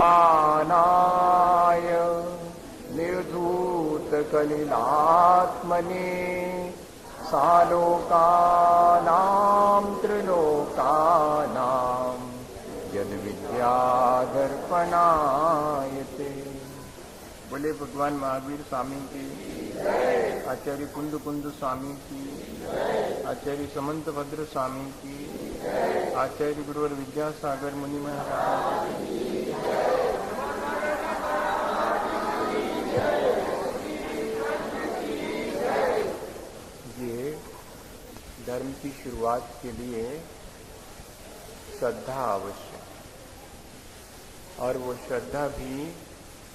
आनाय निर्धूत कलिलात्मने सालोकानां त्रिलोकानां यद विद्यादर्पणायते। बोले भगवान महावीर स्वामी की, आचार्य कुंद कुंद स्वामी की, आचार्य समंत भद्र स्वामी की, आचार्य गुरुवर विद्यासागर मुनि महाराज। ये धर्म की शुरुआत के लिए श्रद्धा आवश्यक, और वो श्रद्धा भी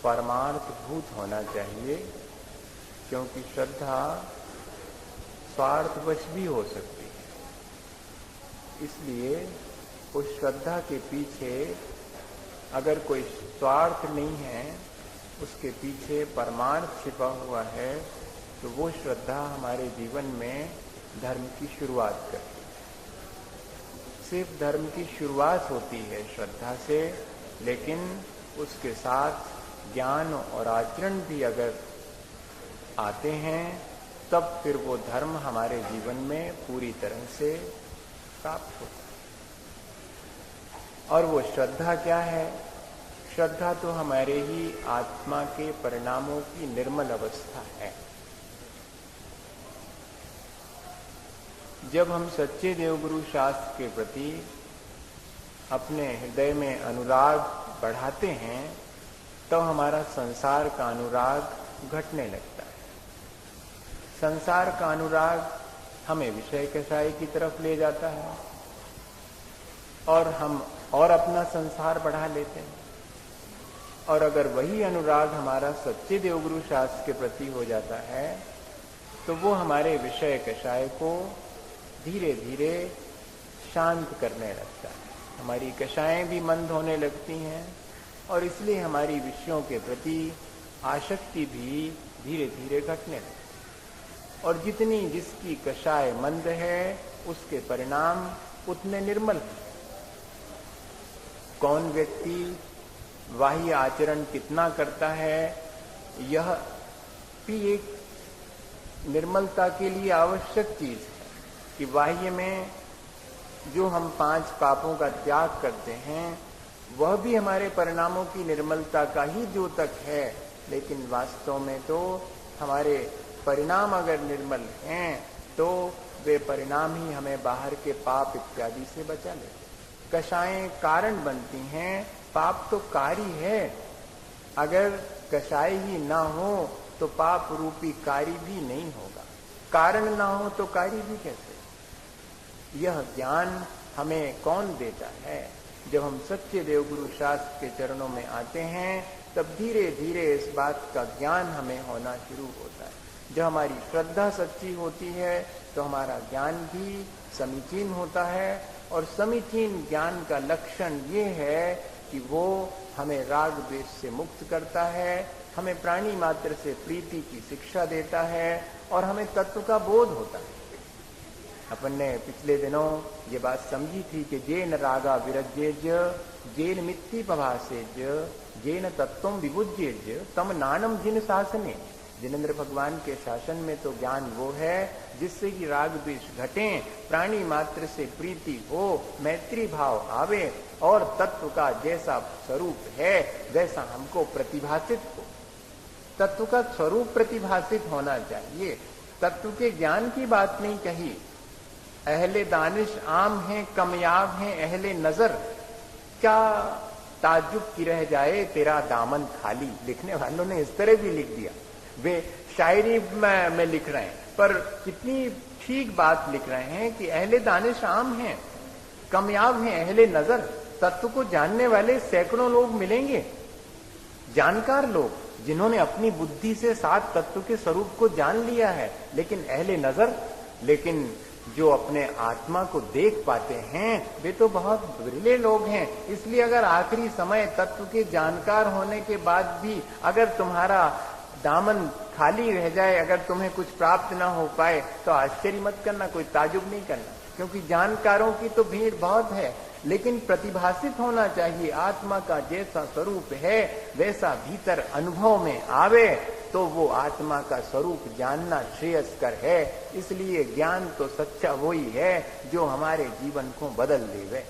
परमार्थभूत होना चाहिए, क्योंकि श्रद्धा स्वार्थवश भी हो सकती है। इसलिए उस श्रद्धा के पीछे अगर कोई स्वार्थ नहीं है, उसके पीछे परमार्थ छिपा हुआ है, तो वो श्रद्धा हमारे जीवन में धर्म की शुरुआत करती है। सिर्फ धर्म की शुरुआत होती है श्रद्धा से, लेकिन उसके साथ ज्ञान और आचरण भी अगर आते हैं, तब फिर वो धर्म हमारे जीवन में पूरी तरह से प्राप्त होता है। और वो श्रद्धा क्या है? श्रद्धा तो हमारे ही आत्मा के परिणामों की निर्मल अवस्था है। जब हम सच्चे देवगुरु शास्त्र के प्रति अपने हृदय में अनुराग बढ़ाते हैं, तो हमारा संसार का अनुराग घटने लगता है। संसार का अनुराग हमें विषय कषाय की तरफ ले जाता है, और हम और अपना संसार बढ़ा लेते हैं। और अगर वही अनुराग हमारा सच्चे देवगुरु शास्त्र के प्रति हो जाता है, तो वो हमारे विषय कषाय को धीरे धीरे शांत करने लगता है। हमारी कषायें भी मंद होने लगती हैं, और इसलिए हमारी विषयों के प्रति आसक्ति भी धीरे धीरे घटने लगती है। और जितनी जिसकी कषाय मंद है, उसके परिणाम उतने निर्मल हैं। कौन व्यक्ति बाह्य आचरण कितना करता है, यह भी एक निर्मलता के लिए आवश्यक चीज है कि बाह्य में जो हम 5 पापों का त्याग करते हैं, वह भी हमारे परिणामों की निर्मलता का ही द्योतक है। लेकिन वास्तव में तो हमारे परिणाम अगर निर्मल हैं, तो वे परिणाम ही हमें बाहर के पाप इत्यादि से बचा लेते। कषायें कारण बनती हैं, पाप तो कार्य है। अगर कषाय ही ना हो तो पाप रूपी कार्य भी नहीं होगा। कारण ना हो तो कार्य भी कैसे? यह ज्ञान हमें कौन देता है? जब हम सच्चे देवगुरु शास्त्र के चरणों में आते हैं, तब धीरे धीरे इस बात का ज्ञान हमें होना शुरू होता है। जब हमारी श्रद्धा सच्ची होती है, तो हमारा ज्ञान भी समीचीन होता है। और समीचीन ज्ञान का लक्षण ये है कि वो हमें राग द्वेष से मुक्त करता है, हमें प्राणी मात्र से प्रीति की शिक्षा देता है, और हमें तत्व का बोध होता है। अपन ने पिछले दिनों ये बात समझी थी कि जेन रागा विरज्येज जेन मित्ति पभासेज जेन तत्वम विबुज्येज तम नानम जिन शासने। जिनेंद्र भगवान के शासन में तो ज्ञान वो है जिससे कि राग द्वेष घटे, प्राणी मात्र से प्रीति हो, मैत्री भाव आवे, और तत्व का जैसा स्वरूप है वैसा हमको प्रतिभासित हो। तत्व का स्वरूप प्रतिभासित होना चाहिए। तत्व के ज्ञान की बात नहीं कही। अहले दानिश आम हैं, कमयाब हैं अहले नजर, क्या ताज्जुब की रह जाए तेरा दामन खाली। लिखने वालों ने इस तरह भी लिख दिया। वे शायरी में लिख रहे हैं, पर कितनी ठीक बात लिख रहे हैं कि अहले दानिश आम हैं, कमयाब हैं अहले नजर। तत्व को जानने वाले सैकड़ों लोग मिलेंगे, जानकार लोग, जिन्होंने अपनी बुद्धि से 7 तत्व के स्वरूप को जान लिया है। लेकिन अहले नजर, लेकिन जो अपने आत्मा को देख पाते हैं, वे तो बहुत विरले लोग हैं। इसलिए अगर आखिरी समय तत्व के जानकार होने के बाद भी अगर तुम्हारा दामन खाली रह जाए, अगर तुम्हें कुछ प्राप्त ना हो पाए, तो आश्चर्य मत करना, कोई ताजुब नहीं करना, क्योंकि जानकारों की तो भीड़ बहुत है, लेकिन प्रतिभासित होना चाहिए। आत्मा का जैसा स्वरूप है वैसा भीतर अनुभव में आवे तो वो आत्मा का स्वरूप जानना श्रेयस्कर है। इसलिए ज्ञान तो सच्चा वही है जो हमारे जीवन को बदल देवे,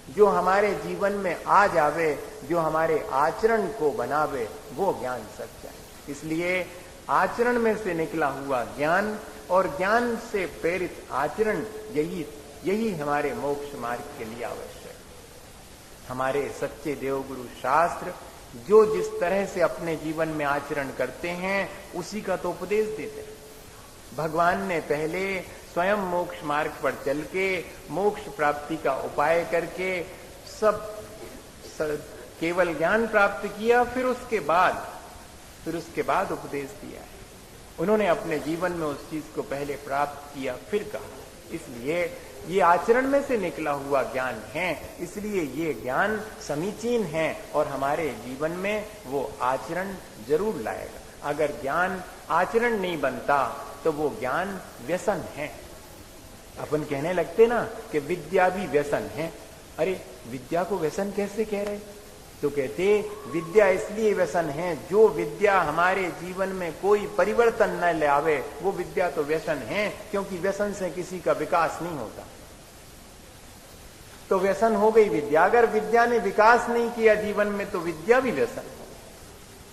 जो हमारे जीवन में आ जावे, जो हमारे आचरण को बनावे, वो ज्ञान सच्चा है। इसलिए आचरण में से निकला हुआ ज्ञान और ज्ञान से प्रेरित आचरण, यही हमारे मोक्ष मार्ग के लिए आवश्यक है। हमारे सच्चे देवगुरु शास्त्र जो जिस तरह से अपने जीवन में आचरण करते हैं उसी का तो उपदेश देते हैं। भगवान ने पहले स्वयं मोक्ष मार्ग पर चल के मोक्ष प्राप्ति का उपाय करके सब केवल ज्ञान प्राप्त किया, फिर उसके बाद उपदेश दिया है। उन्होंने अपने जीवन में उस चीज को पहले प्राप्त किया फिर कहा। इसलिए ये आचरण में से निकला हुआ ज्ञान है, इसलिए ये ज्ञान समीचीन है और हमारे जीवन में वो आचरण जरूर लाएगा। अगर ज्ञान आचरण नहीं बनता तो वो ज्ञान व्यसन है। अपन कहने लगते ना कि विद्या भी व्यसन है। अरे विद्या को व्यसन कैसे कह रहे? तो कहते विद्या इसलिए व्यसन है, जो विद्या हमारे जीवन में कोई परिवर्तन न ले आवे वो विद्या तो व्यसन है, क्योंकि व्यसन से किसी का विकास नहीं होता। तो व्यसन हो गई विद्या। अगर विद्या ने विकास नहीं किया जीवन में तो विद्या भी व्यसन है,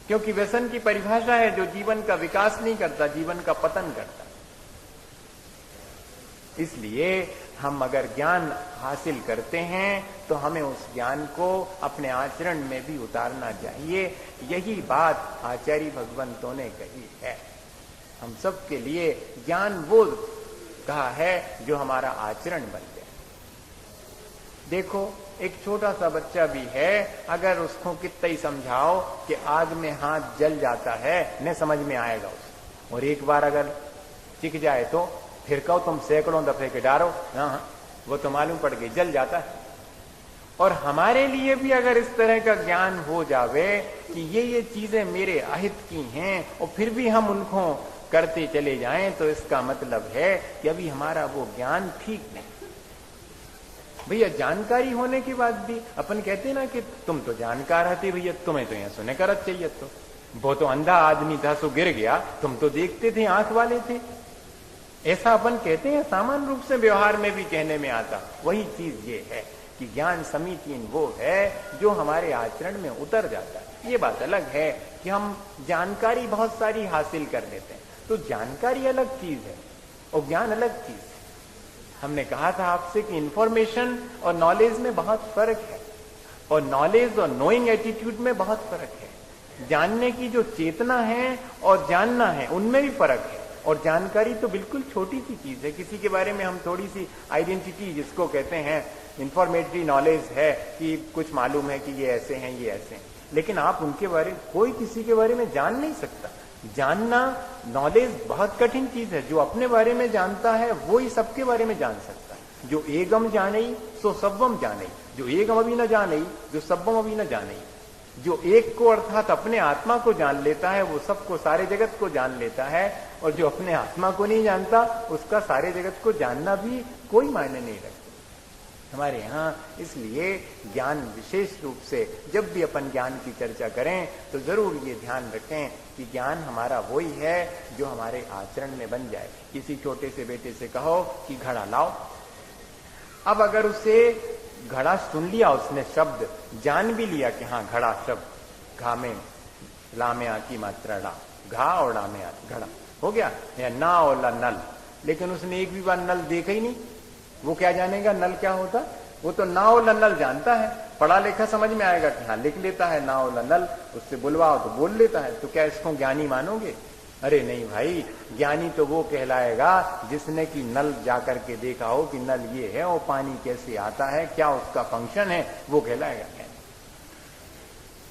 क्योंकि व्यसन की परिभाषा है जो जीवन का विकास नहीं करता, जीवन का पतन करता। इसलिए हम अगर ज्ञान हासिल करते हैं तो हमें उस ज्ञान को अपने आचरण में भी उतारना चाहिए। यही बात आचार्य भगवंतों ने कही है। हम सब के लिए ज्ञान वो कहा है जो हमारा आचरण बन जाए। देखो एक छोटा सा बच्चा भी है, अगर उसको कितना ही समझाओ कि आग में हाथ जल जाता है न समझ में आएगा उसको। और एक बार अगर चिक जाए तो फिर कहो तुम सैकड़ों दफे के डारो, हाँ वो तो मालूम पड़ गई जल जाता है। और हमारे लिए भी अगर इस तरह का ज्ञान हो जावे कि ये चीजें मेरे अहित की हैं और फिर भी हम उनको करते चले जाएं, तो इसका मतलब है कि अभी हमारा वो ज्ञान ठीक नहीं। भैया जानकारी होने के बाद भी अपन कहते ना कि तुम तो जानकार रहते भैया, तुम्हें तो यहां सुने करत चाहिए। तो वो तो अंधा आदमी था सो गिर गया, तुम तो देखते थे, आंख वाले थे। ऐसा अपन कहते हैं, सामान्य रूप से व्यवहार में भी कहने में आता। वही चीज ये है कि ज्ञान समीचीन वो है जो हमारे आचरण में उतर जाता है। ये बात अलग है कि हम जानकारी बहुत सारी हासिल कर लेते हैं, तो जानकारी अलग चीज है और ज्ञान अलग चीज है। हमने कहा था आपसे कि इंफॉर्मेशन और नॉलेज में बहुत फर्क है, और नॉलेज और नोइंग एटीट्यूड में बहुत फर्क है। जानने की जो चेतना है और जानना है उनमें भी फर्क है। और जानकारी तो बिल्कुल छोटी सी चीज है। किसी के बारे में हम थोड़ी सी आइडेंटिटी जिसको कहते हैं इंफॉर्मेटरी नॉलेज है कि कुछ मालूम है कि ये ऐसे हैं, ये ऐसे हैं, लेकिन आप उनके बारे में कोई किसी के बारे में जान नहीं सकता। जानना नॉलेज बहुत कठिन चीज है। जो अपने बारे में जानता है वो ही सबके बारे में जान सकता है। जो एगम जाने सो सब्बम जाने, जो एगम अभी न जाने जो सब्बम अभी न जाने। जो एक को अर्थात अपने आत्मा को जान लेता है वो सबको, सारे जगत को जान लेता है। और जो अपने आत्मा को नहीं जानता उसका सारे जगत को जानना भी कोई मायने नहीं रखता हमारे यहाँ। इसलिए ज्ञान विशेष रूप से जब भी अपन ज्ञान की चर्चा करें तो जरूर ये ध्यान रखें कि ज्ञान हमारा वही है जो हमारे आचरण में बन जाए। किसी छोटे से बेटे से कहो कि घड़ा लाओ, अब अगर उसे घड़ा सुन लिया, उसने शब्द जान भी लिया कि हाँ घड़ा शब्द, घा में ला में आ की मात्रा ला, घा और ला में आ घड़ा हो गया, या ना और ला नल, लेकिन उसने एक भी बार नल देखा ही नहीं, वो क्या जानेगा नल क्या होता? वो तो ना और नल जानता है, पढ़ा लिखा समझ में आएगा कि हाँ लिख लेता है ना और नल, उससे बुलवाओ तो बोल लेता है। तो क्या इसको ज्ञानी मानोगे? अरे नहीं भाई, ज्ञानी तो वो कहलाएगा जिसने कि नल जाकर के देखा हो कि नल ये है और पानी कैसे आता है, क्या उसका फंक्शन है, वो कहलाएगा ज्ञानी।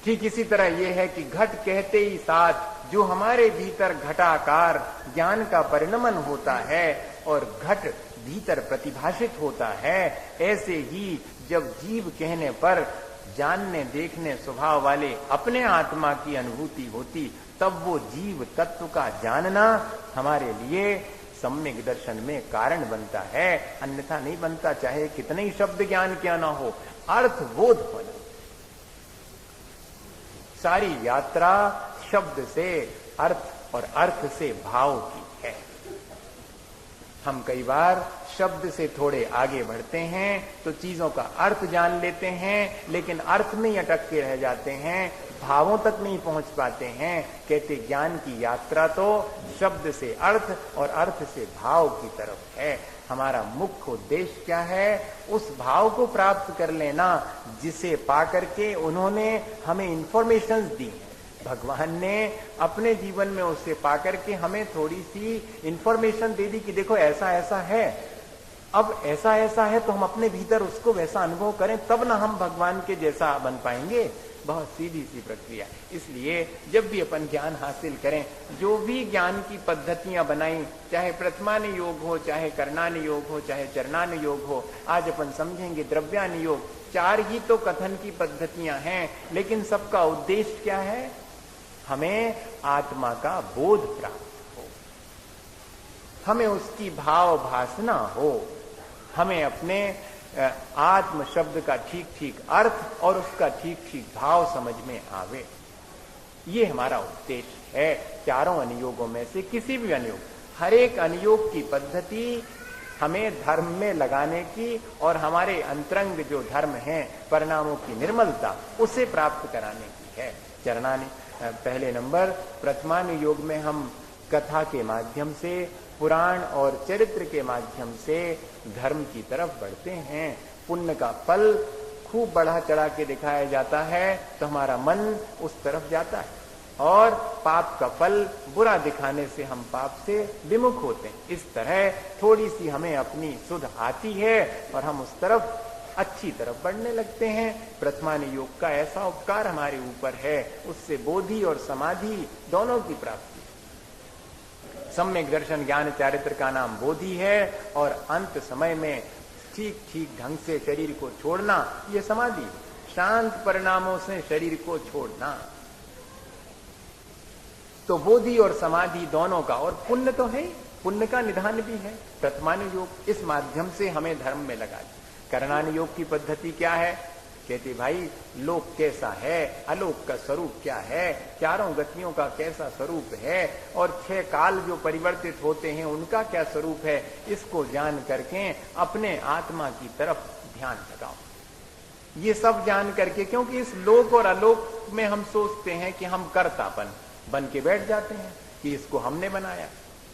ठीक इसी तरह ये है कि घट कहते ही साथ जो हमारे भीतर घटाकार ज्ञान का परिणमन होता है और घट भीतर प्रतिभाषित होता है, ऐसे ही जब जीव कहने पर जानने देखने स्वभाव वाले अपने आत्मा की अनुभूति होती, तब वो जीव तत्व का जानना हमारे लिए सम्यक दर्शन में कारण बनता है, अन्यथा नहीं बनता। चाहे कितने ही शब्द ज्ञान क्या ना हो, अर्थ बोध होना। सारी यात्रा शब्द से अर्थ और अर्थ से भाव की है। हम कई बार शब्द से थोड़े आगे बढ़ते हैं तो चीजों का अर्थ जान लेते हैं, लेकिन अर्थ में ही अटक के रह जाते हैं, भावों तक नहीं पहुंच पाते हैं। कहते ज्ञान की यात्रा तो शब्द से अर्थ और अर्थ से भाव की तरफ है। हमारा मुख्य उद्देश्य क्या है? उस भाव को प्राप्त कर लेना जिसे पाकर के उन्होंने हमें इंफॉर्मेशंस दी। भगवान ने अपने जीवन में उससे पाकर के हमें थोड़ी सी इंफॉर्मेशन दे दी कि देखो ऐसा ऐसा है। अब ऐसा ऐसा है तो हम अपने भीतर उसको वैसा अनुभव करें, तब ना हम भगवान के जैसा बन पाएंगे। बहुत सीधी सी प्रक्रिया। इसलिए जब भी अपन ज्ञान हासिल करें, जो भी ज्ञान की पद्धतियां बनाई, चाहे प्रथमान योग हो, चाहे करणान योग हो, चाहे चरणान योग हो, आज अपन समझेंगे द्रव्यान योग। 4 ही तो कथन की पद्धतियां हैं, लेकिन सबका उद्देश्य क्या है? हमें आत्मा का बोध प्राप्त हो, हमें उसकी भाव भासना हो, हमें अपने आत्म शब्द का ठीक ठीक अर्थ और उसका ठीक ठीक भाव समझ में आवे। ये हमारा उद्देश्य है। 4 अनुयोगों में से किसी भी अनुयोग, हर एक अनुयोग की पद्धति हमें धर्म में लगाने की और हमारे अंतरंग जो धर्म हैं, परिणामों की निर्मलता, उसे प्राप्त कराने की है। चरणानि पहले नंबर प्रथमान योग में हम कथा के माध्यम से, पुराण और चरित्र के माध्यम से धर्म की तरफ बढ़ते हैं। पुण्य का फल खूब बढ़ा चढ़ा के दिखाया जाता है तो हमारा मन उस तरफ जाता है, और पाप का फल बुरा दिखाने से हम पाप से विमुख होते हैं। इस तरह थोड़ी सी हमें अपनी सुध आती है और हम उस तरफ अच्छी तरफ बढ़ने लगते हैं। प्रथमान योग का ऐसा उपकार हमारे ऊपर है, उससे बोधि और समाधि दोनों की प्राप्ति। सम्यक दर्शन ज्ञान चारित्र का नाम बोधि है, और अंत समय में ठीक ठीक ढंग से शरीर को छोड़ना, ये समाधि। शांत परिणामों से शरीर को छोड़ना, तो बोधि और समाधि दोनों का। और पुण्य तो है, पुण्य का निधान भी है प्रथमान योग। इस माध्यम से हमें धर्म में लगा दिया। करणान योग की पद्धति क्या है? कहते भाई लोक कैसा है, अलोक का स्वरूप क्या है, 4 गतियों का कैसा स्वरूप है, और 6 काल जो परिवर्तित होते हैं उनका क्या स्वरूप है, इसको जान करके अपने आत्मा की तरफ ध्यान लगाओ। ये सब जान करके, क्योंकि इस लोक और अलोक में हम सोचते हैं कि हम कर्तापन बन के बैठ जाते हैं कि इसको हमने बनाया।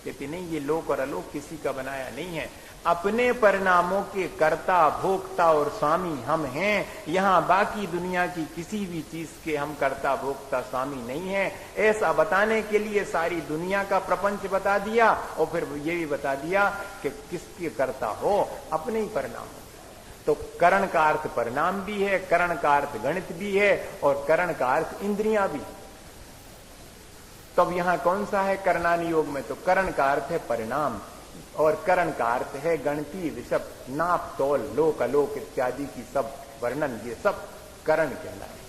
कहते नहीं, ये लोक और अलोक किसी का बनाया नहीं है। अपने परिणामों के कर्ता, भोक्ता और स्वामी हम हैं। यहाँ बाकी दुनिया की किसी भी चीज के हम कर्ता, भोक्ता, स्वामी नहीं है। ऐसा बताने के लिए सारी दुनिया का प्रपंच बता दिया, और फिर ये भी बता दिया कि किसके कर्ता हो, अपने ही परिणाम। तो करण का अर्थ परिणाम भी है, करण का अर्थ गणित भी है, और करण का अर्थ इंद्रियां भी। तब यहां कौन सा है करणान योग में? तो करण का अर्थ है परिणाम, और करण का अर्थ है गणतीय विषय, नाप तोल, लोक अलोक इत्यादि की सब वर्णन, ये सब करण कहलाए।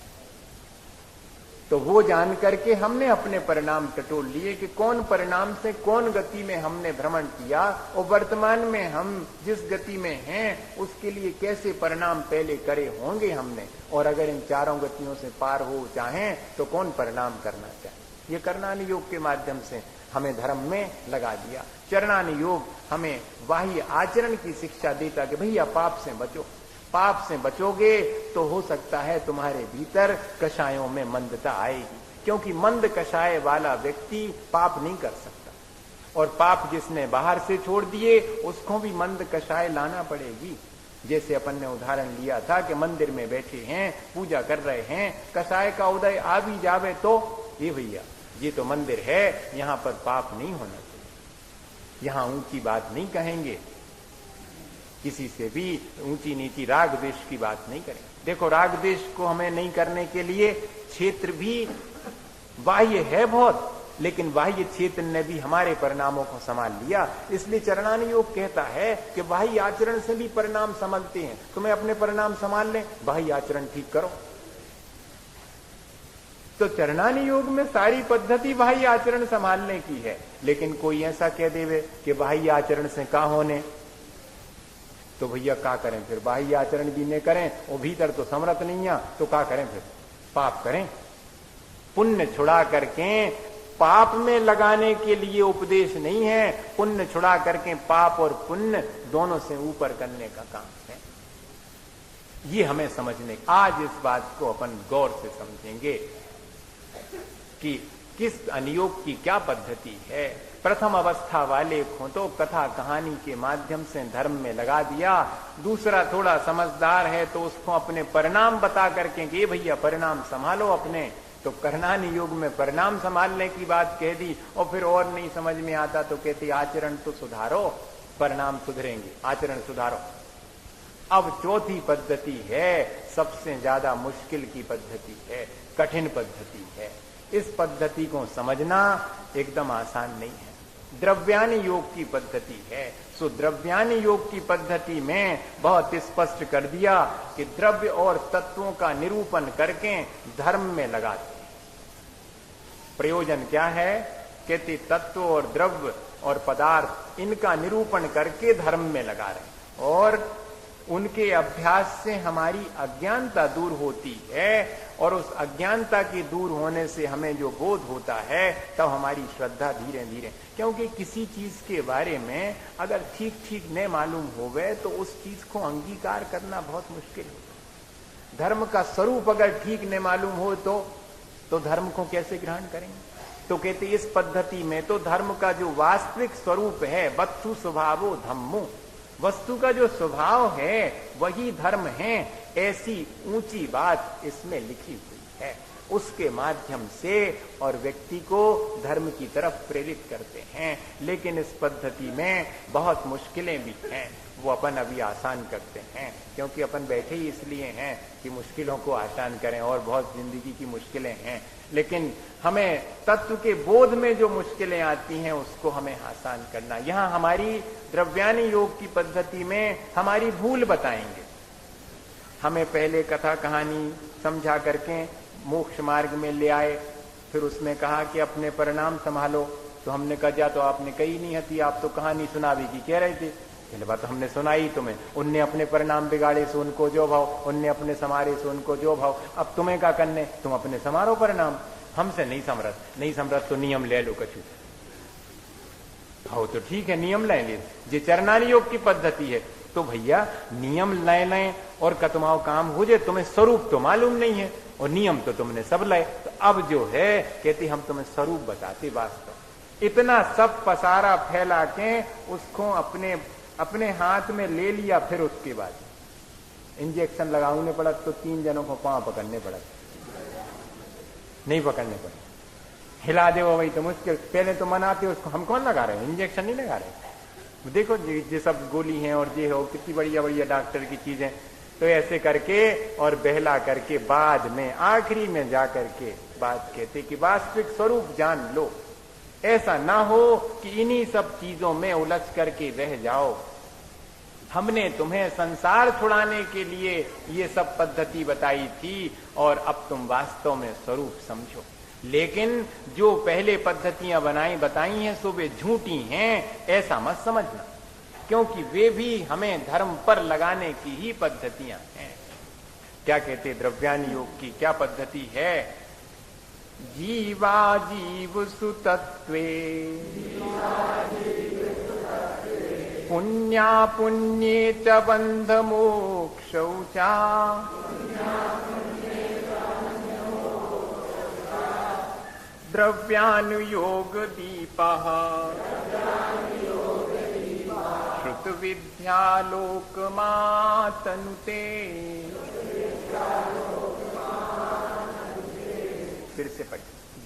तो वो जान करके हमने अपने परिणाम टटोल लिए कि कौन परिणाम से कौन गति में हमने भ्रमण किया, और वर्तमान में हम जिस गति में हैं उसके लिए कैसे परिणाम पहले करे होंगे हमने, और अगर इन 4 गतियों से पार हो चाहें तो कौन परिणाम करना चाहे। ये करणान योग के माध्यम से हमें धर्म में लगा दिया। चरणान योग हमें बाह्य आचरण की शिक्षा देता कि भैया पाप से बचो, पाप से बचोगे तो हो सकता है तुम्हारे भीतर कषायों में मंदता आएगी, क्योंकि मंद कषाय वाला व्यक्ति पाप नहीं कर सकता, और पाप जिसने बाहर से छोड़ दिए उसको भी मंद कषाय लाना पड़ेगी। जैसे अपन ने उदाहरण लिया था कि मंदिर में बैठे हैं, पूजा कर रहे हैं, कषाय का उदय आ भी जावे तो ये भैया ये तो मंदिर है, यहां पर पाप नहीं होना चाहिए, यहां ऊंची बात नहीं कहेंगे, किसी से भी ऊंची नीची राग द्वेष की बात नहीं करेंगे। देखो राग द्वेष को हमें नहीं करने के लिए क्षेत्र भी बाह्य है बहुत, लेकिन बाह्य क्षेत्र ने भी हमारे परिणामों को संभाल लिया। इसलिए चरणान योग कहता है कि बाह्य आचरण से भी परिणाम संभलते हैं। तुम्हें अपने परिणाम संभाल लें, बाह्य आचरण ठीक करो। तो चरणानी योग में सारी पद्धति बाह्य आचरण संभालने की है, लेकिन कोई ऐसा कह देवे कि बाह्य आचरण से का होने, तो भैया का करें फिर, बाह्य आचरण भी नहीं करें और भीतर तो समर्थ नहीं है, तो का करें फिर, पाप करें। पुण्य छुड़ा करके पाप में लगाने के लिए उपदेश नहीं है, पुण्य छुड़ा करके पाप और पुण्य दोनों से ऊपर करने का काम है। ये हमें समझने, आज इस बात को अपन गौर से समझेंगे कि किस अनियोग की क्या पद्धति है। प्रथम अवस्था वाले को तो कथा कहानी के माध्यम से धर्म में लगा दिया, दूसरा थोड़ा समझदार है तो उसको अपने परिणाम बता करके कि भैया परिणाम संभालो अपने, तो करणानी योग में परिणाम संभालने की बात कह दी, और फिर और नहीं समझ में आता तो कहती आचरण तो सुधारो, परिणाम सुधरेंगे, आचरण सुधारो। अब चौथी पद्धति है, सबसे ज्यादा मुश्किल की पद्धति है, कठिन पद्धति है। इस पद्धति को समझना एकदम आसान नहीं है। द्रव्यानि योग की पद्धति है। सो द्रव्यानि योग की पद्धति में बहुत स्पष्ट कर दिया कि द्रव्य और तत्वों का निरूपण करके धर्म में लगाते हैं। प्रयोजन क्या है? कहते तत्व और द्रव्य और पदार्थ इनका निरूपण करके धर्म में लगा रहे, और उनके अभ्यास से हमारी अज्ञानता दूर होती है, और उस अज्ञानता के दूर होने से हमें जो बोध होता है तब हमारी श्रद्धा धीरे धीरे, क्योंकि किसी चीज के बारे में अगर ठीक ठीक न मालूम होवे तो उस चीज को अंगीकार करना बहुत मुश्किल है। धर्म का स्वरूप अगर ठीक न मालूम हो तो धर्म को कैसे ग्रहण करेंगे? तो कहते इस पद्धति में तो धर्म का जो वास्तविक स्वरूप है, वस्तु स्वभावो धम्मो, वस्तु का जो स्वभाव है वही धर्म है, ऐसी ऊंची बात इसमें लिखी हुई है। उसके माध्यम से और व्यक्ति को धर्म की तरफ प्रेरित करते हैं। लेकिन इस पद्धति में बहुत मुश्किलें भी हैं, वो अपन अभी आसान करते हैं, क्योंकि अपन बैठे ही इसलिए हैं कि मुश्किलों को आसान करें, और बहुत जिंदगी की मुश्किलें हैं। लेकिन हमें तत्व के बोध में जो मुश्किलें आती हैं उसको हमें आसान करना। यहां हमारी द्रव्यानि योग की पद्धति में हमारी भूल बताएंगे। हमें पहले कथा कहानी समझा करके मोक्ष मार्ग में ले आए, फिर उसमें कहा कि अपने परिणाम संभालो, तो हमने कहा जा तो आपने कही नहीं हती, आप तो कहानी सुनावी की कह रहे थे। पहले बात तो हमने सुनाई तुम्हें, उनने अपने परिणाम बिगाड़े से उनको जो भाव, उनने अपने समारे से उनको जो भाव, अब तुम्हें क्या करने, तुम अपने समारो परिणाम, हमसे नहीं समरत तो नियम ले लो कछु। हो तो ठीक है, नियम ले ली, ये चरणानी योग की पद्धति है, तो भैया नियम ले लें और कतमाओ काम हो जाए, तुम्हें स्वरूप तो मालूम नहीं है और नियम तो तुमने सब लाए, तो अब जो है कहती हम तुम्हें स्वरूप बताते। वास्तव इतना सब पसारा फैला के उसको अपने हाथ में ले लिया, फिर उसके बाद इंजेक्शन लगाने पड़ा तो 3 जनों को पांव पकड़ने पड़ा, नहीं पकड़ने पड़े, हिला दे वो वही तो मुश्किल। पहले तो मनाते उसको, हम कौन लगा रहे हैं, इंजेक्शन नहीं लगा रहे, देखो ये सब गोली हैं और ये हो कितनी बढ़िया बढ़िया डॉक्टर की चीजें, तो ऐसे करके और बहला करके बाद में आखिरी में जा करके बात कहते कि वास्तविक स्वरूप जान लो। ऐसा ना हो कि इन्हीं सब चीजों में उलझ करके रह जाओ। हमने तुम्हें संसार छुड़ाने के लिए ये सब पद्धति बताई थी और अब तुम वास्तव में स्वरूप समझो। लेकिन जो पहले पद्धतियां बताई हैं सो वे झूठी हैं, ऐसा मत समझना, क्योंकि वे भी हमें धर्म पर लगाने की ही पद्धतियां हैं। क्या कहते द्रव्यानि योग की क्या पद्धति है? जीवा जीव सुतत्वे पुण्या पुण्ये च बंध मोक्षौ च द्रव्यानुयोग दीपः श्रुत विद्यालोक मातनुते। फिर से पढ़,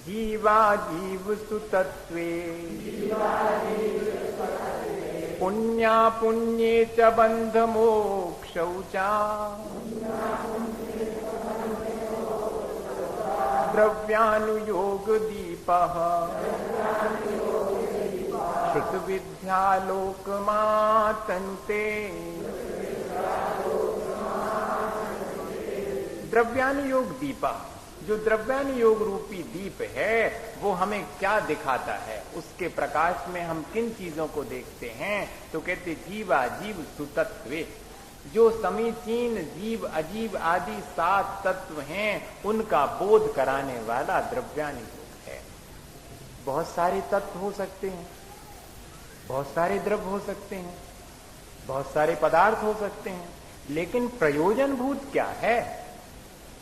जीवा जीव सुतत्वे पुण्या पुण्ये च बंध मोक्षौ च द्रव्यानुयोग दीपः श्रुत विद्यालोक मातन्ते। द्रव्यानुयोग दीपा, जो द्रव्यान योग रूपी दीप है वो हमें क्या दिखाता है, उसके प्रकाश में हम किन चीजों को देखते हैं? तो कहते जीवा जीव सुतत्वे, जो समीचीन जीव अजीब आदि 7 तत्व हैं उनका बोध कराने वाला द्रव्यान योग है। बहुत सारे तत्व हो सकते हैं, बहुत सारे द्रव्य हो सकते हैं, बहुत सारे पदार्थ हो सकते हैं, लेकिन प्रयोजनभूत क्या है?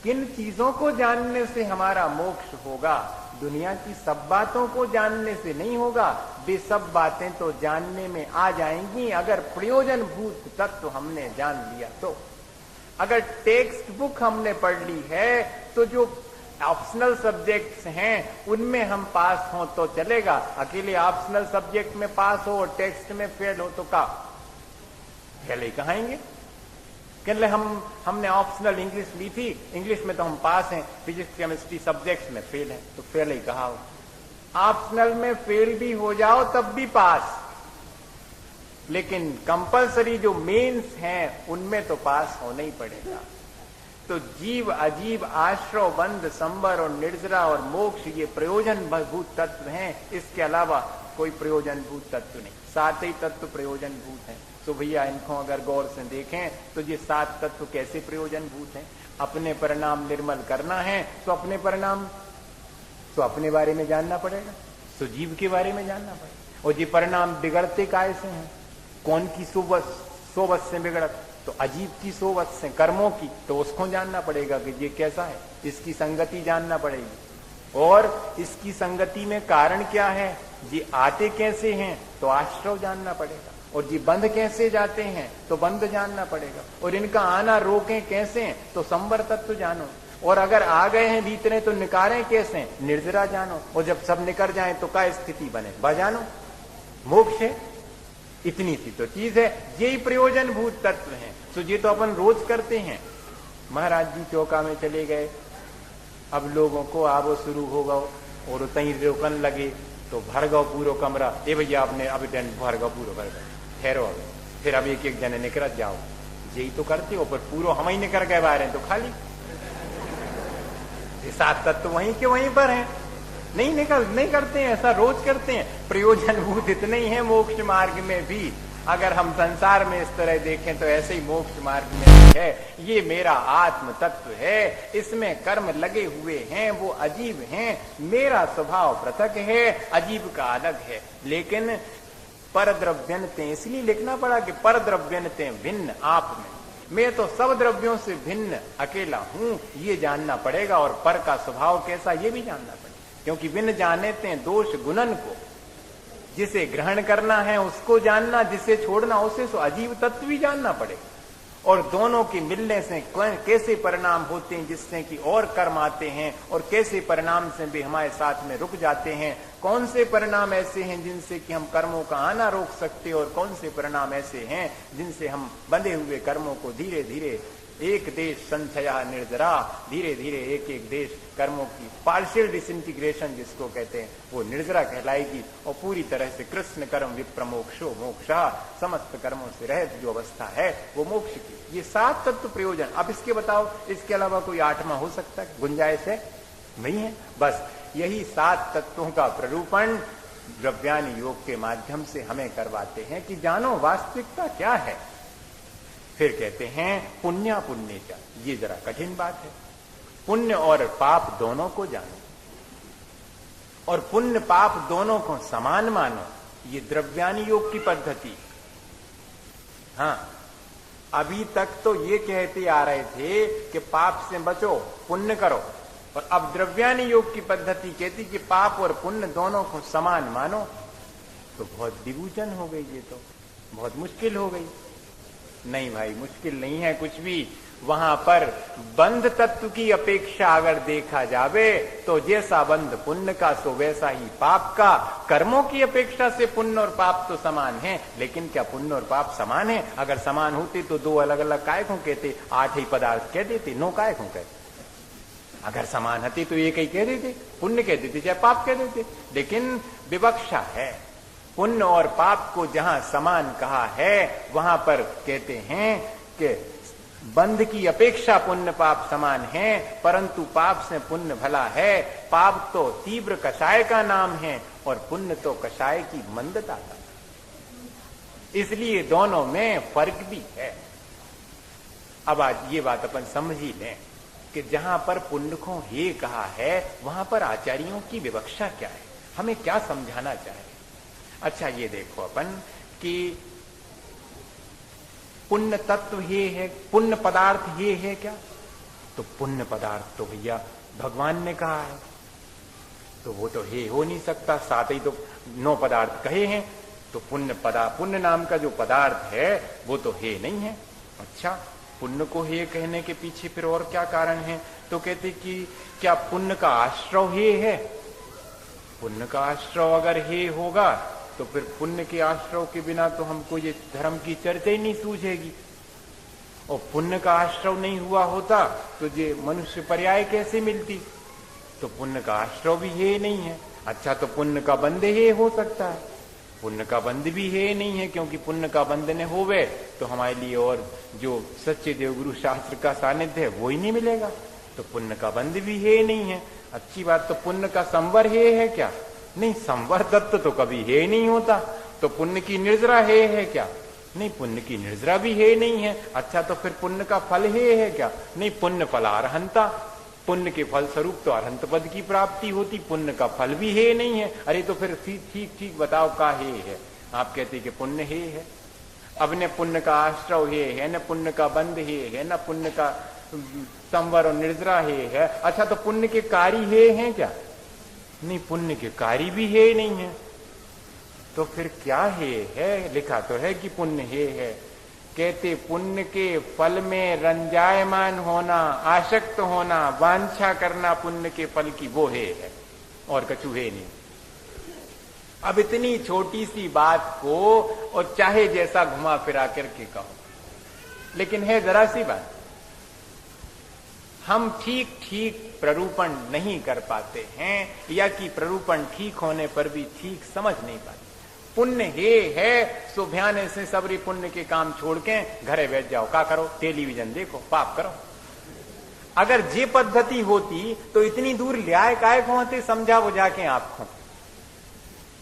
किन चीजों को जानने से हमारा मोक्ष होगा? दुनिया की सब बातों को जानने से नहीं होगा, वे सब बातें तो जानने में आ जाएंगी अगर प्रयोजनभूत तत्व हमने जान लिया तो। अगर टेक्स्ट बुक हमने पढ़ ली है तो जो ऑप्शनल सब्जेक्ट्स हैं उनमें हम पास हो तो चलेगा, अकेले ऑप्शनल सब्जेक्ट में पास हो और टेक्स्ट में फेल हो तो का फेल ही कहाएंगे? कहले हमने ऑप्शनल इंग्लिश ली थी, इंग्लिश में तो हम पास हैं, फिजिक्स केमिस्ट्री सब्जेक्ट्स में फेल हैं, तो फेल ही कहा हो। ऑप्शनल में फेल भी हो जाओ तब भी पास, लेकिन कंपलसरी जो मेंस हैं उनमें तो पास होना ही पड़ेगा। तो जीव अजीब आश्रव बंध संबर और निर्जरा और मोक्ष ये प्रयोजन भूत तत्व हैं, इसके अलावा कोई प्रयोजन भूत तत्व नहीं। 7 ही तत्व प्रयोजन भूत हैं। तो भैया इनको अगर गौर से देखें तो ये 7 तत्व कैसे प्रयोजन भूत हैं? अपने परिणाम निर्मल करना है तो अपने परिणाम तो अपने बारे में जानना पड़ेगा, तो जीव के बारे में जानना पड़ेगा। और ये परिणाम बिगड़ते काय से हैं? कौन की सोबत से बिगड़त? तो अजीब की सोबत से, कर्मों की, तो उसको जानना पड़ेगा कि ये कैसा है, इसकी संगति जानना पड़ेगी। और इसकी संगति में कारण क्या है, ये आते कैसे हैं तो आश्रव जानना पड़ेगा, और ये बंध कैसे जाते हैं तो बंध जानना पड़ेगा, और इनका आना रोकें कैसे हैं तो संवर तत्व जानो, और अगर आ गए हैं भीतरे तो निकारें कैसे हैं निर्जरा जानो, और जब सब निकर जाए तो क्या स्थिति बने बजानो, मोक्ष है। इतनी सी तो चीज है, यही प्रयोजन भूत तत्व हैं। तो ये तो अपन रोज करते हैं। महाराज जी चौका में चले गए, अब लोगों को आवो शुरू हो गो और तई रोकन लगे तो भर गो पूरो कमरा, ए भैया आपने अभी भर गो पूरो भर गए, ठहरो अभी, फिर अब एक एक जने निकल जाओ, यही तो करते हो, पर पूरो हम ही निकल गए बाहर हैं तो खाली 7 तत्व वहीं के वहीं पर हैं, नहीं करते हैं, ऐसा रोज करते हैं। प्रयोजन भूत इतने ही है मोक्ष मार्ग में भी। अगर हम संसार में इस तरह देखें तो ऐसे ही मोक्ष मार्ग में भी है। ये मेरा आत्म तत्व है, इसमें कर्म लगे हुए हैं, वो अजीब हैं, मेरा स्वभाव पृथक है, अजीब का अलग है। लेकिन पर द्रव्यन्ते, इसलिए लिखना पड़ा कि पर द्रव्यन्ते भिन्न आप में, मैं तो सब द्रव्यों से भिन्न अकेला हूं, ये जानना पड़ेगा। और पर का स्वभाव कैसा ये भी जानना पड़ेगा, क्योंकि बिन जानेते दोष गुणन को, जिसे ग्रहण करना है उसको जानना, जिसे छोड़ना उसे, तो अजीब तत्व भी जानना पड़ेगा। और दोनों के मिलने से कैसे परिणाम होते हैं जिससे कि और कर्म आते हैं, और कैसे परिणाम से भी हमारे साथ में रुक जाते हैं। कौन से परिणाम ऐसे हैं जिनसे कि हम कर्मों का आना रोक सकते हैं, और कौन से परिणाम ऐसे हैं जिनसे हम बंधे हुए कर्मों को धीरे धीरे एक देश संशया निर्जरा, धीरे धीरे एक एक देश कर्मों की पार्शियल डिसइंटीग्रेशन जिसको कहते हैं वो निर्जरा कहलाएगी, और पूरी तरह से कृष्ण कर्म विप्रमोक्षो मोक्षा, समस्त कर्मों से रहित जो अवस्था है वो मोक्ष की। ये 7 तत्व प्रयोजन। अब इसके बताओ, इसके अलावा कोई 8वां हो सकता है? गुंजाइश है? नहीं है। बस यही 7 तत्वों का प्ररूपण द्रव्यान योग के माध्यम से हमें करवाते हैं कि जानो वास्तविकता क्या है। फिर कहते हैं पुण्य पुण्य का, ये जरा कठिन बात है। पुण्य और पाप दोनों को जानो, और पुण्य पाप दोनों को समान मानो, ये द्रव्यान योग की पद्धति। हाँ, अभी तक तो ये कहते आ रहे थे कि पाप से बचो, पुण्य करो, और अब द्रव्यान योग की पद्धति कहती कि पाप और पुण्य दोनों को समान मानो। तो बहुत विभूचन हो गई, ये तो बहुत मुश्किल हो गई। नहीं भाई, मुश्किल नहीं है कुछ भी। वहां पर बंध तत्व की अपेक्षा अगर देखा जावे तो जैसा बंध पुण्य का सो वैसा ही पाप का। कर्मों की अपेक्षा से पुण्य और पाप तो समान हैं, लेकिन क्या पुण्य और पाप समान है? अगर समान होते तो 2 अलग अलग काय को कहते, 8 ही पदार्थ कह देते, 9 काय को कहते। अगर समान होते तो एक ही कह देते, पुण्य कह देते चाहे पाप कह देते। लेकिन विवक्षा है, पुण्य और पाप को जहां समान कहा है वहां पर कहते हैं कि बंध की अपेक्षा पुण्य पाप समान है, परंतु पाप से पुण्य भला है। पाप तो तीव्र कषाय का नाम है और पुण्य तो कषाय की मंदता का। इसलिए दोनों में फर्क भी है। अब आज ये बात अपन समझ ही लें कि जहां पर पुण्य को हे कहा है वहां पर आचार्यों की विवक्षा क्या है, हमें क्या समझाना चाहे। अच्छा ये देखो अपन कि पुण्य तत्व ये है, पुण्य पदार्थ ये है क्या? तो पुण्य पदार्थ तो भैया भगवान ने कहा है, तो वो तो हे हो नहीं सकता। साथ ही तो 9 पदार्थ कहे हैं, तो पुण्य नाम का जो पदार्थ है वो तो हे नहीं है। अच्छा, पुण्य को हे कहने के पीछे फिर और क्या कारण है? तो कहते कि क्या पुण्य का आश्रव हे है? पुण्य का आश्रव अगर हे होगा तो फिर पुण्य के आश्रव के बिना तो हमको ये धर्म की चर्चा ही नहीं सूझेगी। और पुण्य का आश्रव नहीं हुआ होता तो ये मनुष्य पर्याय कैसे मिलती? तो पुण्य का आश्रव भी हे नहीं है। अच्छा, तो पुण्य का बंध हे हो सकता है? पुण्य का बंध भी हे नहीं है, क्योंकि पुण्य का बंध ने होवे तो हमारे लिए और जो सच्चे देवगुरु शास्त्र का सानिध्य है वो ही नहीं मिलेगा। तो पुण्य का बंध भी हे नहीं है। अच्छी बात, तो पुण्य का संवर हे है क्या? नहीं, संवर तत्व तो कभी हे नहीं होता। तो पुण्य की निर्जरा हे है क्या? नहीं, पुण्य की निर्जरा भी हे नहीं है। अच्छा, तो फिर पुण्य का फल हे है क्या? नहीं, पुण्य फलारहंता, पुण्य के फल स्वरूप तो अरहंत पद की प्राप्ति होती, पुण्य का फल भी हे नहीं है। अरे तो फिर ठीक ठीक बताओ का हे है? आप कहते कि पुण्य हे है। अब न पुण्य का आश्रव हे है, न पुण्य का बंध हे है, न पुण्य का संवर और निर्जरा हे है। अच्छा, तो पुण्य के कार्य हे हैं क्या? नहीं, पुण्य के कार्य भी हे नहीं है। तो फिर क्या हे है? लिखा तो है कि पुण्य हे है। कहते पुण्य के फल में रंजायमान होना, आसक्त होना, वांछा करना पुण्य के फल की, वो हे है, और कछु हे नहीं। अब इतनी छोटी सी बात को और चाहे जैसा घुमा फिरा करके कहो, लेकिन है जरा सी बात, हम ठीक ठीक प्ररूपण नहीं कर पाते हैं, या कि प्ररूपण ठीक होने पर भी ठीक समझ नहीं पाते। पुण्य हे है, सुभ्याने से सबरी पुण्य के काम छोड़ के घरे बैठ जाओ, का करो? टेलीविजन देखो, पाप करो। अगर ये पद्धति होती तो इतनी दूर ल्याय काय होते समझा बुझा के आपको?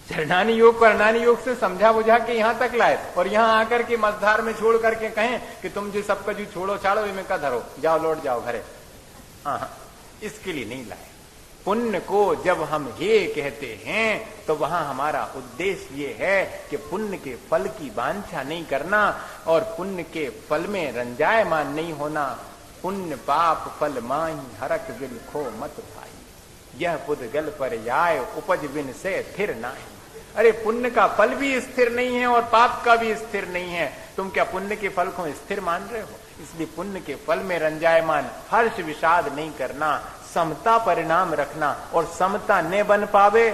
चरणानी योग करणानी योग से समझा बुझा के यहां तक लाए, और यहां आकर के मझधार में छोड़ करके कहें कि तुम जो सबका जो छोड़ो छाड़ो इनमें का धरो, जाओ लौट जाओ घरे। हाँ, इसके लिए नहीं लाए। पुण्य को जब हम हे कहते हैं तो वहां हमारा उद्देश्य ये है कि पुण्य के फल की वांछा नहीं करना और पुण्य के फल में रंजायमान नहीं होना। पुण्य पाप फल माही हरक बिल खो मत भाई, यह पुद्गल पर आय उपज बिन से स्थिर नाही। अरे पुण्य का फल भी स्थिर नहीं है और पाप का भी स्थिर नहीं है। तुम क्या पुण्य के फल को स्थिर मान रहे हो? इसलिए पुण्य के फल में रंजायमान हर्ष विषाद नहीं करना, समता परिणाम रखना। और समता न बन पावे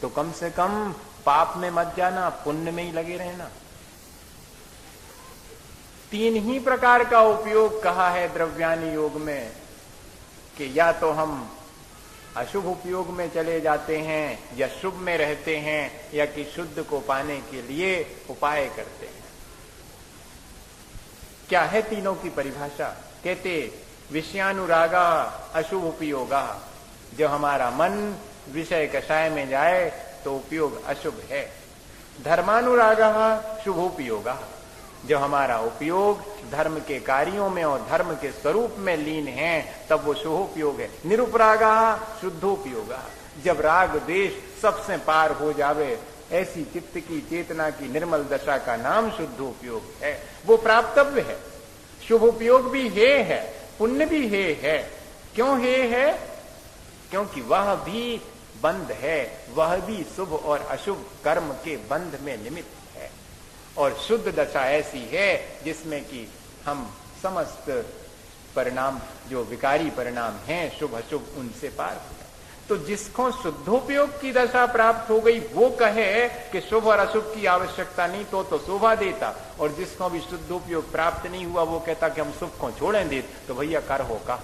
तो कम से कम पाप में मत जाना, पुण्य में ही लगे रहना। 3 ही प्रकार का उपयोग कहा है द्रव्यानि योग में, कि या तो हम अशुभ उपयोग में चले जाते हैं या शुभ में रहते हैं, या कि शुद्ध को पाने के लिए उपाय करते हैं। क्या है तीनों की परिभाषा? कहते विषयानुरागा अशुभ उपयोगा, जो हमारा मन विषय कषाय में जाए तो उपयोग अशुभ है। धर्मानुरागा शुभ उपयोगा, जो हमारा उपयोग धर्म के कार्यों में और धर्म के स्वरूप में लीन है तब वो शुभोपयोग है। निरुपरागा शुद्धोपयोगा, जब राग द्वेष सबसे पार हो जावे, ऐसी चित्त की चेतना की निर्मल दशा का नाम शुद्धोपयोग है, वो प्राप्तव्य है। शुभोपयोग भी हे है, पुण्य भी हे है। क्यों हे है? क्योंकि वह भी बंध है, वह भी शुभ और अशुभ कर्म के बंध में निमित्त है। और शुद्ध दशा ऐसी है जिसमें कि हम समस्त परिणाम जो विकारी परिणाम हैं शुभ अशुभ उनसे पार हो जाए। तो जिसको शुद्धोपयोग की दशा प्राप्त हो गई वो कहे कि शुभ और अशुभ की आवश्यकता नहीं तो शोभा देता, और जिसको भी शुद्धोपयोग प्राप्त नहीं हुआ वो कहता कि हम शुभ को छोड़ें दे, तो भैया कर होगा।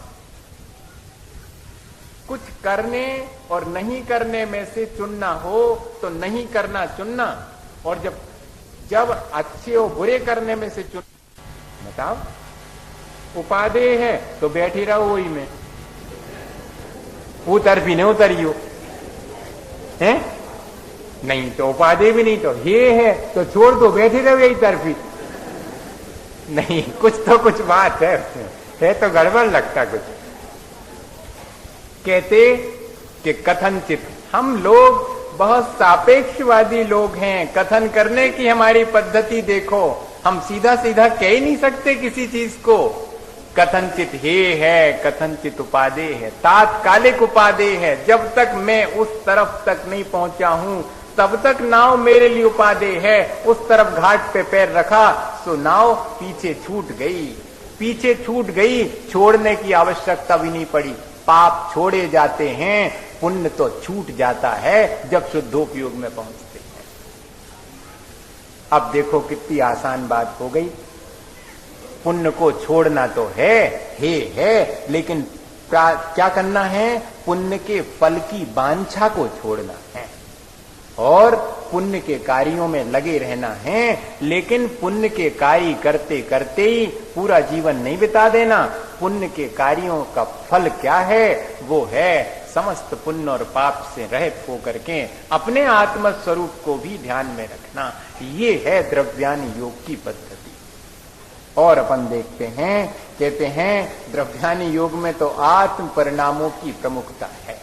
कुछ करने और नहीं करने में से चुनना हो तो नहीं करना चुनना, और जब अच्छे और बुरे करने में से चुन, बताओ उपादेय है तो बैठी रहो वही में, उतर भी नहीं उतरियो है, नहीं तो उपादेय भी नहीं तो हे है तो छोड़ दो, बैठी रहो यही तरफी। नहीं, कुछ बात है तो गड़बड़ लगता कुछ। कहते कि कथनचित, हम लोग बहुत सापेक्षवादी लोग हैं, कथन करने की हमारी पद्धति देखो, हम सीधा सीधा कह ही नहीं सकते किसी चीज को। कथनचित हे है, कथनचित उपादेय है, तात्कालिक उपादेय है। जब तक मैं उस तरफ तक नहीं पहुंचा हूं तब तक नाव मेरे लिए उपादेय है। उस तरफ घाट पे पैर रखा तो नाव पीछे छूट गई, पीछे छूट गई, छोड़ने की आवश्यकता भी नहीं पड़ी। पाप छोड़े जाते हैं, पुण्य तो छूट जाता है जब शुद्धोपयोग में पहुंचते हैं। अब देखो कितनी आसान बात हो गई। पुण्य को छोड़ना तो है, लेकिन क्या करना है? पुण्य के फल की वांछा को छोड़ना है और पुण्य के कार्यों में लगे रहना है। लेकिन पुण्य के कार्य करते करते ही पूरा जीवन नहीं बिता देना। पुण्य के कार्यों का फल क्या है? वो है समस्त पुण्य और पाप से रहित होकर के अपने आत्म स्वरूप को भी ध्यान में रखना। ये है द्रव्यान योग की पद्धति। और अपन देखते हैं, कहते हैं द्रव्यान योग में तो आत्म परिणामों की प्रमुखता है।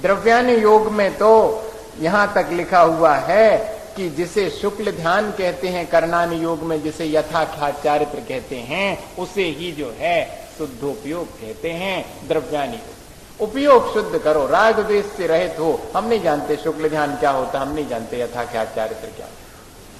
द्रव्यान योग में तो यहां तक लिखा हुआ है कि जिसे शुक्ल ध्यान कहते हैं, कर्णान योग में जिसे यथाख्यात चारित्र कहते हैं, उसे ही जो है शुद्धोपयोग कहते हैं। द्रव्यान योग उपयोग शुद्ध करो, राग द्वेष से रहित हो। हम नहीं जानते शुक्ल ध्यान क्या होता, हम नहीं जानते यथाख्यात चारित्र क्या,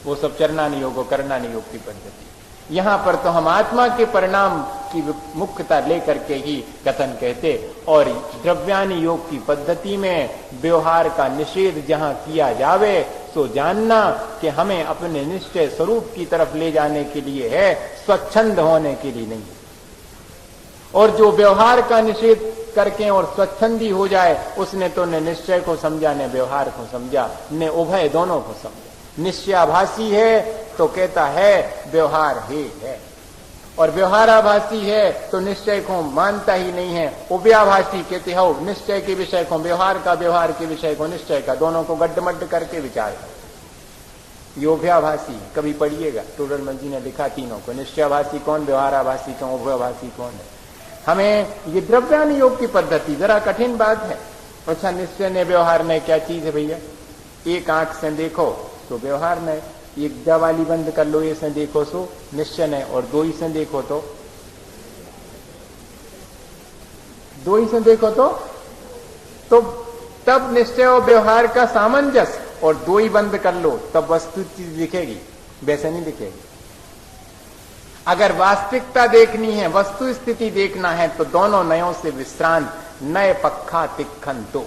वो सब चरणान योग और कर्णान योग की पद्धति। यहां पर तो हम आत्मा के परिणाम की मुख्यता लेकर के ही कथन कहते। और द्रव्यान योग की पद्धति में व्यवहार का निषेध जहां किया जावे तो जानना कि हमें अपने निश्चय स्वरूप की तरफ ले जाने के लिए है, स्वच्छंद होने के लिए नहीं। और जो व्यवहार का निषेध करके और स्वच्छंदी हो जाए, उसने तो न निश्चय को समझा न व्यवहार को समझा, न उभय दोनों को समझा। निश्चयाभासी है तो कहता है व्यवहार ही है, और व्यवहाराभासी है तो निश्चय को मानता ही नहीं है। उभयाभासी कहते हो निश्चय के विषय को व्यवहार का, व्यवहार के विषय को निश्चय का, दोनों को गड्ढमड्ढ करके विचार करो। ये उभयाभासी कभी पढ़िएगा, टोडरमल जी ने लिखा तीनों को, निश्चयाभासी कौन, व्यवहाराभासी कौन, उभयाभासी कौन है। हमें ये द्रव्यान योग की पद्धति जरा कठिन बात है। अच्छा, निश्चय ने व्यवहार ने क्या चीज है भैया? एक आंख से देखो तो व्यवहार में, एक दवाली बंद कर लो ये से देखो सो निश्चय है, और दो ही से देखो तो, दो ही से देखो तो तब निश्चय और व्यवहार का सामंजस्य, और दो ही बंद कर लो तब वस्तु चीज दिखेगी, वैसे नहीं दिखेगी। अगर वास्तविकता देखनी है, वस्तु स्थिति देखना है, तो दोनों नयों से विश्रांत, नए पक्खा तिखन दो।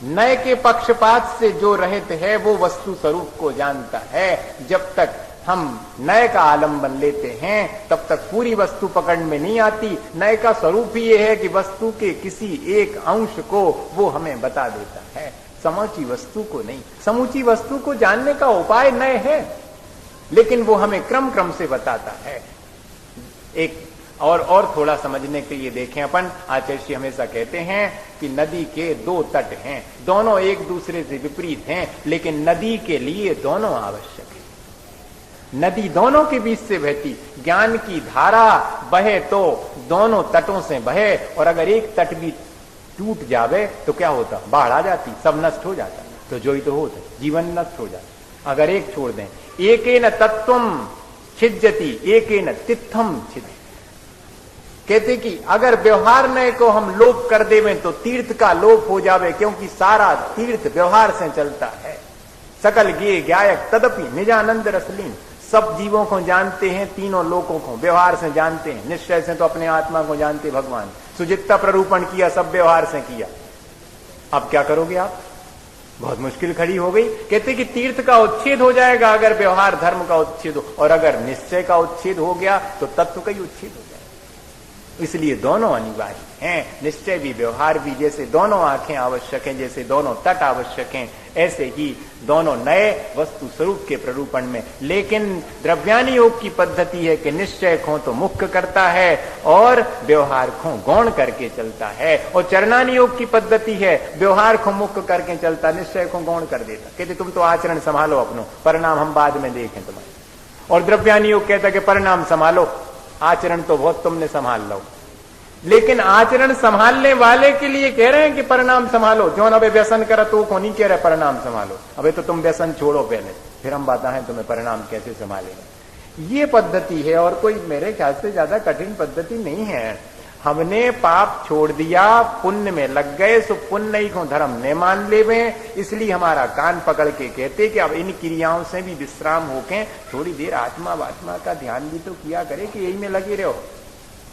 नए के पक्षपात से जो रहित है वो वस्तु स्वरूप को जानता है। जब तक हम नए का आलंबन लेते हैं तब तक पूरी वस्तु पकड़ में नहीं आती। नए का स्वरूप ही ये है कि वस्तु के किसी एक अंश को वो हमें बता देता है, समूची वस्तु को नहीं। समूची वस्तु को जानने का उपाय नए है, लेकिन वो हमें क्रम क्रम से बताता है। एक और थोड़ा समझने के लिए देखें अपन, आचार्य हमेशा कहते हैं कि नदी के दो तट हैं, दोनों एक दूसरे से विपरीत हैं, लेकिन नदी के लिए दोनों आवश्यक है। नदी दोनों के बीच से बहती, ज्ञान की धारा बहे तो दोनों तटों से बहे, और अगर एक तट भी टूट जावे तो क्या होता? बाढ़ आ जाती, सब नष्ट हो जाता। तो जो ही तो होता, जीवन नष्ट हो जाता। अगर एक छोड़ दें, एकेन तत्वम छिज्जति एकेन तित्थम छिद्यति। कहते कि अगर व्यवहार नय को हम लोप कर देवें तो तीर्थ का लोप हो जावे, क्योंकि सारा तीर्थ व्यवहार से चलता है। सकल गे ज्ञायक तदपि निजानंद रसलीन। सब जीवों को जानते हैं, तीनों लोकों को व्यवहार से जानते हैं। निश्चय से तो अपने आत्मा को जानते भगवान। सुजित्ता प्ररूपण किया, सब व्यवहार से किया। अब क्या करोगे आप? बहुत मुश्किल खड़ी हो गई। कहते कि तीर्थ का उच्छेद हो जाएगा अगर व्यवहार धर्म का उच्छेद हो, और अगर निश्चय का उच्छेद हो गया तो तत्व का ही उच्छेद हो जाएगा। इसलिए दोनों अनिवार्य हैं। निश्चय भी व्यवहार भी, जैसे दोनों आंखें आवश्यक हैं, जैसे दोनों तट आवश्यक हैं, ऐसे ही दोनों नए वस्तु स्वरूप के प्ररूपण में। लेकिन द्रव्यानि योग की पद्धति है कि निश्चय को तो मुख्य करता है और व्यवहार को गौण करके चलता है, और चरणानि योग की पद्धति है व्यवहार को मुख्य करके चलता, निश्चय को गौण कर देता। कहते तुम तो आचरण संभालो अपनो, परिणाम हम बाद में देखें तुम्हारे। और द्रव्यानि योग कहता कि परिणाम संभालो, आचरण तो बहुत तुमने संभाल लो। लेकिन आचरण संभालने वाले के लिए कह रहे हैं कि परिणाम संभालो। जो अबे व्यसन करा तो को नहीं कह रहे परिणाम संभालो, अबे तो तुम व्यसन छोड़ो पहले, फिर हम बताएं तुम्हें परिणाम कैसे संभालेगा। ये पद्धति है, और कोई मेरे ख्याल से ज्यादा कठिन पद्धति नहीं है। हमने पाप छोड़ दिया, पुण्य में लग गए, सो पुण्य ही को धर्म ने मान लेवे। इसलिए हमारा कान पकड़ के कहते कि अब इन क्रियाओं से भी विश्राम होके थोड़ी देर आत्मा वात्मा का ध्यान भी तो किया करे, कि यही में लगे रहो।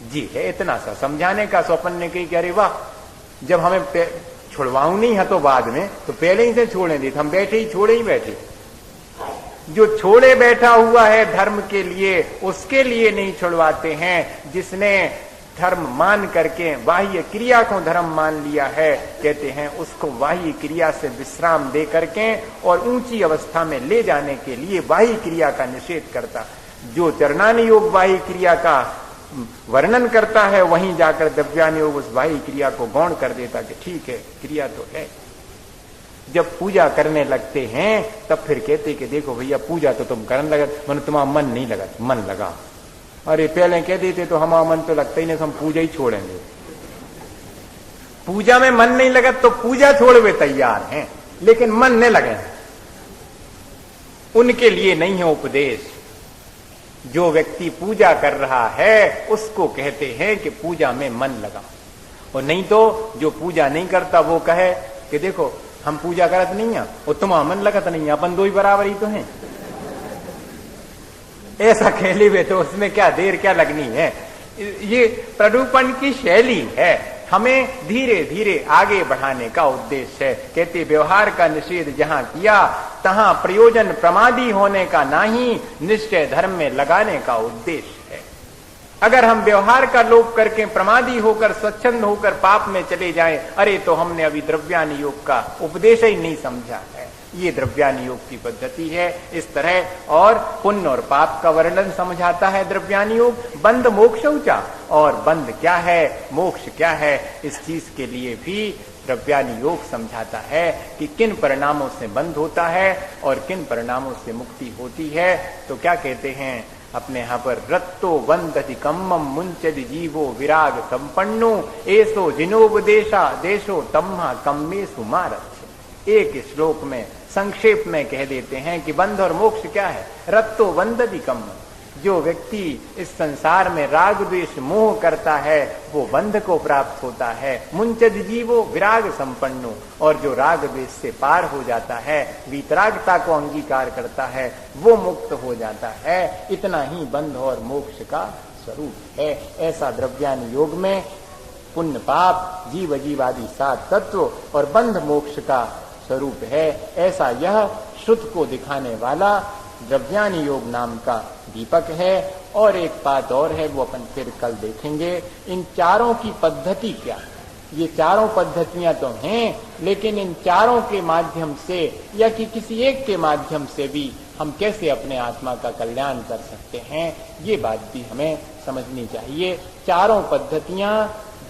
जी है इतना सा समझाने का। स्वपन ने कही कि अरे वाह, जब हमें छुड़वाऊ नहीं है तो बाद में, तो पहले ही से छोड़े दी, हम बैठे ही छोड़े ही बैठे। जो छोड़े बैठा हुआ है धर्म के लिए, उसके लिए नहीं छुड़वाते हैं। जिसने धर्म मान करके बाह्य क्रिया को धर्म मान लिया है, कहते हैं उसको बाह्य क्रिया से विश्राम दे करके और ऊंची अवस्था में ले जाने के लिए बाह्य क्रिया का निषेध करता। जो चरणानि योग बाह्य क्रिया का वर्णन करता है, वहीं जाकर द्रव्यानि योग उस बाह्य क्रिया को गौण कर देता कि ठीक है क्रिया तो है। जब पूजा करने लगते हैं तब फिर कहते कि देखो भैया पूजा तो तुम करने लगे, मन तुम्हारा मन नहीं लगा, मन लगा। अरे पहले कह देते तो हमारा मन तो लगता ही नहीं, हम पूजा ही छोड़ेंगे। पूजा में मन नहीं लगा तो पूजा छोड़वे तैयार हैं, लेकिन मन नहीं लगे उनके लिए नहीं है उपदेश। जो व्यक्ति पूजा कर रहा है उसको कहते हैं कि पूजा में मन लगा, और नहीं तो जो पूजा नहीं करता वो कहे कि देखो हम पूजा करत नहीं है और तुम्हारा मन लगत नहीं है, अपन दो ही बराबर ही तो हैं। ऐसा कह ली तो उसमें क्या देर क्या लगनी है। ये प्ररूपण की शैली है, हमें धीरे धीरे आगे बढ़ाने का उद्देश्य है। कहते व्यवहार का निषेध जहां किया तहां प्रयोजन प्रमादी होने का नहीं, निश्चय धर्म में लगाने का उद्देश्य है। अगर हम व्यवहार का लोप करके प्रमादी होकर स्वच्छंद होकर पाप में चले जाएं, अरे तो हमने अभी द्रव्यानि योग का उपदेश ही नहीं समझा है। ये द्रव्यानि योग की पद्धति है इस तरह। और पुण्य और पाप का वर्णन समझाता है द्रव्यानि योग। बंध मोक्ष ऊंचा, और बंध क्या है मोक्ष क्या है, इस चीज के लिए भी द्रव्यानि योग समझाता है कि किन परिणामों से बंध होता है और किन परिणामों से मुक्ति होती है। तो क्या कहते हैं अपने यहां पर, रत्तो बंधति कम्मम मुंचति जीवो विराग संपन्नो एसो जिनोपदेशा देशो तम्हा कम्मेसु मारथ। एक श्लोक में संक्षेप में कह देते हैं कि बंध और मोक्ष क्या है। रत्तो बंधति कम्मम, जो व्यक्ति इस संसार में राग द्वेष मोह करता है वो बंध को प्राप्त होता है। मुंचद जीवो विराग संपन्नो, और जो राग द्वेष से पार हो जाता है, वीतरागता को अंगीकार करता है, वो मुक्त हो जाता है। इतना ही बंध और मोक्ष का स्वरूप है। ऐसा द्रव्यानि योग में पुण्य पाप जीव जीवादि 7 तत्व और बंध मोक्ष का स्वरूप है। ऐसा यह श्रुत को दिखाने वाला द्रव्यानि योग नाम का दीपक है। और एक बात और है, वो अपन फिर कल देखेंगे। इन चारों की पद्धति क्या, ये चारों पद्धतियां तो हैं, लेकिन इन चारों के माध्यम से या कि किसी एक के माध्यम से भी हम कैसे अपने आत्मा का कल्याण कर सकते हैं, ये बात भी हमें समझनी चाहिए। चारों पद्धतियां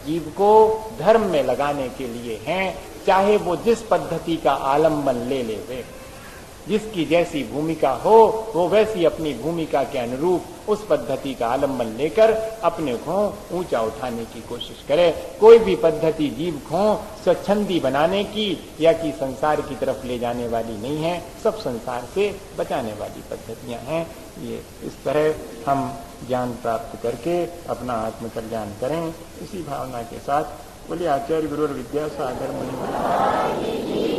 जीव को धर्म में लगाने के लिए हैं, चाहे वो जिस पद्धति का आलंबन ले ले। जिसकी जैसी भूमिका हो वो वैसी अपनी भूमिका के अनुरूप उस पद्धति का आलंबन लेकर अपने को ऊंचा उठाने की कोशिश करे। कोई भी पद्धति जीव को स्वच्छंदी बनाने की या कि संसार की तरफ ले जाने वाली नहीं है, सब संसार से बचाने वाली पद्धतियां हैं। ये इस तरह हम ज्ञान प्राप्त करके अपना आत्म कल्याण करें, इसी भावना के साथ बोलिए आचार्य गुरु विद्यासागर मुनि।